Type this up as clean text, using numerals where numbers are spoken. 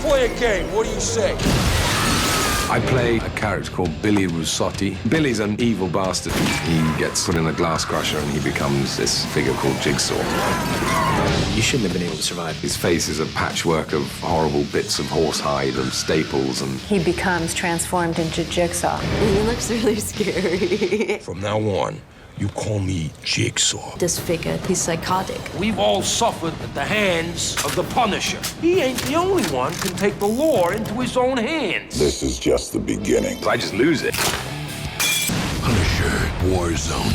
play a game. What do you say? I play a character called Billy Russotti. Billy's an evil bastard. He gets put in a glass crusher and he becomes this figure called Jigsaw. You shouldn't have been able to survive. His face is a patchwork of horrible bits of horsehide and staples and... He becomes transformed into Jigsaw. He looks really scary. From now on, you call me Jigsaw. Disfigured. He's psychotic. We've all suffered at the hands of the Punisher. He ain't the only one who can take the law into his own hands. This is just the beginning. I just lose it. Punisher Warzone.